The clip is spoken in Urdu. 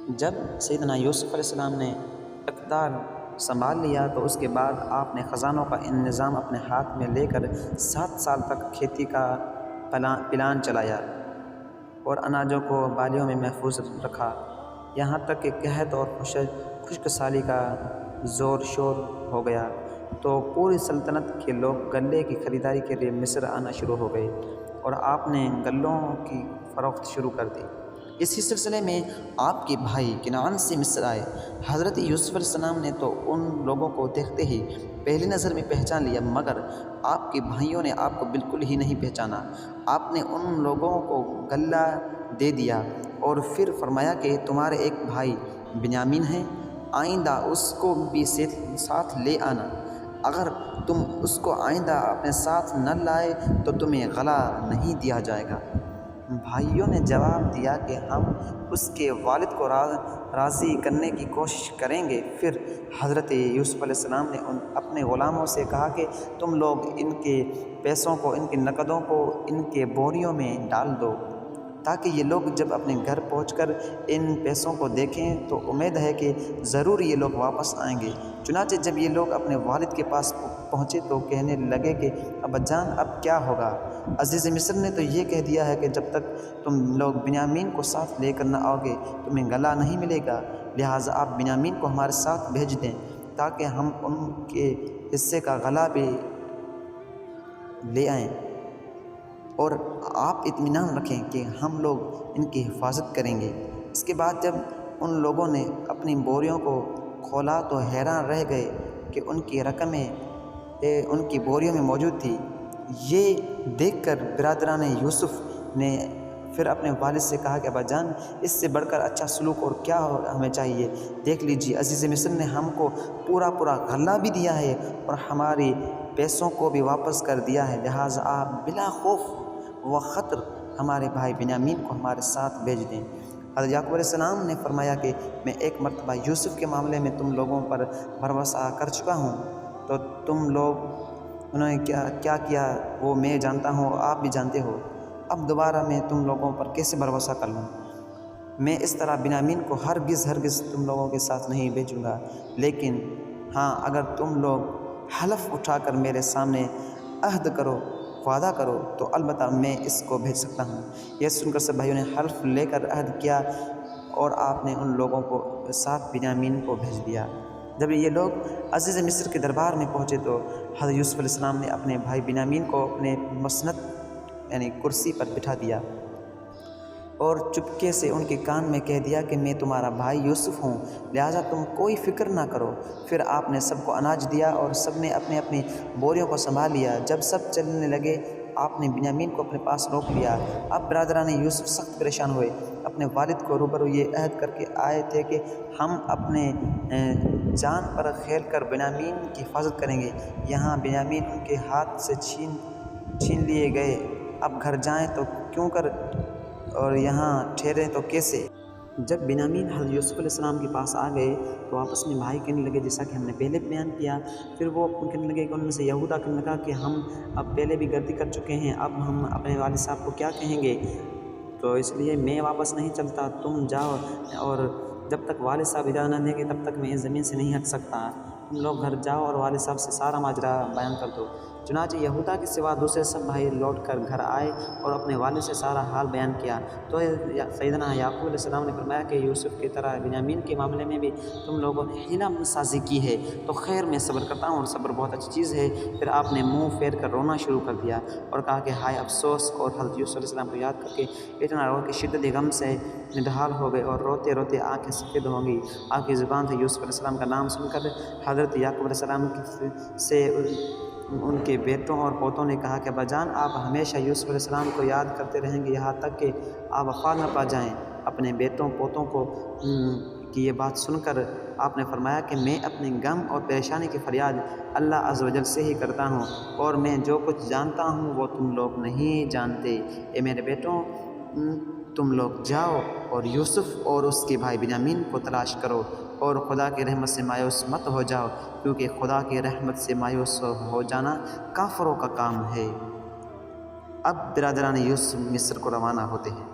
جب سیدنا یوسف علیہ السلام نے اقتدار سنبھال لیا تو اس کے بعد آپ نے خزانوں کا نظام اپنے ہاتھ میں لے کر 7 سال تک کھیتی کا پلان چلایا اور اناجوں کو بالیوں میں محفوظ رکھا، یہاں تک کہ قحط اور خشک سالی کا زور شور ہو گیا تو پوری سلطنت کے لوگ غلے کی خریداری کے لیے مصر آنا شروع ہو گئے اور آپ نے غلوں کی فروخت شروع کر دی۔ اسی سلسلے میں آپ کے بھائی کنعان سے مصر آئے۔ حضرت یوسف علیہ السلام نے تو ان لوگوں کو دیکھتے ہی پہلی نظر میں پہچان لیا، مگر آپ کے بھائیوں نے آپ کو بالکل ہی نہیں پہچانا۔ آپ نے ان لوگوں کو غلہ دے دیا اور پھر فرمایا کہ تمہارے ایک بھائی بنیامین ہے، آئندہ اس کو بھی ساتھ لے آنا، اگر تم اس کو آئندہ اپنے ساتھ نہ لائے تو تمہیں غلہ نہیں دیا جائے گا۔ بھائیوں نے جواب دیا کہ ہم اس کے والد کو راضی کرنے کی کوشش کریں گے۔ پھر حضرت یوسف علیہ السلام نے اپنے غلاموں سے کہا کہ تم لوگ ان کے پیسوں کو، ان کے نقدوں کو ان کے بوریوں میں ڈال دو تاکہ یہ لوگ جب اپنے گھر پہنچ کر ان پیسوں کو دیکھیں تو امید ہے کہ ضرور یہ لوگ واپس آئیں گے۔ چنانچہ جب یہ لوگ اپنے والد کے پاس پہنچے تو کہنے لگے کہ ابا جان اب کیا ہوگا؟ عزیز مصر نے تو یہ کہہ دیا ہے کہ جب تک تم لوگ بنیامین کو ساتھ لے کر نہ آؤ گے تمہیں غلہ نہیں ملے گا، لہٰذا آپ بنیامین کو ہمارے ساتھ بھیج دیں تاکہ ہم ان کے حصے کا غلہ بھی لے آئیں، اور آپ اطمینان رکھیں کہ ہم لوگ ان کی حفاظت کریں گے۔ اس کے بعد جب ان لوگوں نے اپنی بوریوں کو کھولا تو حیران رہ گئے کہ ان کی رقمیں ان کی بوریوں میں موجود تھی۔ یہ دیکھ کر برادران یوسف نے پھر اپنے والد سے کہا کہ ابا جان، اس سے بڑھ کر اچھا سلوک اور کیا ہمیں چاہیے؟ دیکھ لیجیے، عزیز مصر نے ہم کو پورا غلہ بھی دیا ہے اور ہماری پیسوں کو بھی واپس کر دیا ہے، لہٰذا آپ بلا خوف و خطر ہمارے بھائی بنیامین کو ہمارے ساتھ بھیج دیں۔ حضرت یعقوب علیہ السلام نے فرمایا کہ میں ایک مرتبہ یوسف کے معاملے میں تم لوگوں پر بھروسہ کر چکا ہوں، تو تم لوگ انہوں نے کیا کیا وہ میں جانتا ہوں، آپ بھی جانتے ہو، اب دوبارہ میں تم لوگوں پر کیسے بھروسہ کر لوں؟ میں اس طرح بنیامین کو ہرگز تم لوگوں کے ساتھ نہیں بھیجوں گا، لیکن ہاں اگر تم لوگ حلف اٹھا کر میرے سامنے عہد کرو، وعدہ کرو تو البتہ میں اس کو بھیج سکتا ہوں۔ یہ سن کر سب بھائیوں نے حلف لے کر عہد کیا اور آپ نے ان لوگوں کو ساتھ بنیامین کو بھیج دیا۔ جب یہ لوگ عزیز مصر کے دربار میں پہنچے تو حضرت یوسف علیہ السلام نے اپنے بھائی بنیامین کو اپنے مسند یعنی کرسی پر بٹھا دیا اور چپکے سے ان کے کان میں کہہ دیا کہ میں تمہارا بھائی یوسف ہوں، لہٰذا تم کوئی فکر نہ کرو۔ پھر آپ نے سب کو اناج دیا اور سب نے اپنی اپنی بوریوں کو سنبھال لیا۔ جب سب چلنے لگے آپ نے بنیامین کو اپنے پاس روک لیا۔ اب برادران یوسف سخت پریشان ہوئے، اپنے والد کو روبرو یہ عہد کر کے آئے تھے کہ ہم اپنے جان پر کھیل کر بنیامین کی حفاظت کریں گے، یہاں بنیامین ان کے ہاتھ سے چھین لیے گئے، اب گھر جائیں تو کیوں کر اور یہاں ٹھہریں تو کیسے؟ جب بنیامین حضرت یوسف علیہ السلام کے پاس آ گئے تو آپس میں بھائی کہنے لگے، جیسا کہ ہم نے پہلے بیان کیا، پھر وہ کہنے لگے کہ ان میں سے یہودا کہنے لگا کہ ہم اب پہلے بھی غلطی کر چکے ہیں، اب ہم اپنے والد صاحب کو کیا کہیں گے، تو اس لیے میں واپس نہیں چلتا، تم جاؤ اور جب تک والد صاحب اجازت نہ دیں گے تب تک میں اس زمین سے نہیں ہٹ سکتا، تم لوگ گھر جاؤ اور والد صاحب سے سارا ماجرا بیان کر دو۔ چنانچہ یہودا کے سوا دوسرے سب بھائی لوٹ کر گھر آئے اور اپنے والد سے سارا حال بیان کیا۔ تو سیدنا یعقوب علیہ السلام نے فرمایا کہ یوسف کی طرح بنیامین کے معاملے میں بھی تم لوگوں نے حیلہ سازی کی ہے، تو خیر میں صبر کرتا ہوں اور صبر بہت اچھی چیز ہے۔ پھر آپ نے منہ پھیر کر رونا شروع کر دیا اور کہا کہ ہائے افسوس، اور حضرت یوسف علیہ السلام کو یاد کر کے اتنا رو کہ شدت غم سے نڈھال ہو گئے اور روتے روتے آنکھیں سفید ہوں گی۔ آپ کی زبان سے یوسف علیہ السلام کا نام سن کر حضرت یعقوب علیہ السلام سے ان کے بیٹوں اور پوتوں نے کہا کہ ابا جان، آپ ہمیشہ یوسف علیہ السلام کو یاد کرتے رہیں گے یہاں تک کہ آپ وفات نہ پا جائیں۔ اپنے بیٹوں پوتوں کی یہ بات سن کر آپ نے فرمایا کہ میں اپنے غم اور پریشانی کی فریاد اللہ عز و جل سے ہی کرتا ہوں، اور میں جو کچھ جانتا ہوں وہ تم لوگ نہیں جانتے۔ اے میرے بیٹوں، تم لوگ جاؤ اور یوسف اور اس کے بھائی بنیامین کو تلاش کرو اور خدا کی رحمت سے مایوس مت ہو جاؤ، کیونکہ خدا کی رحمت سے مایوس ہو جانا کافروں کا کام ہے۔ اب برادران یوسف مصر کو روانہ ہوتے ہیں۔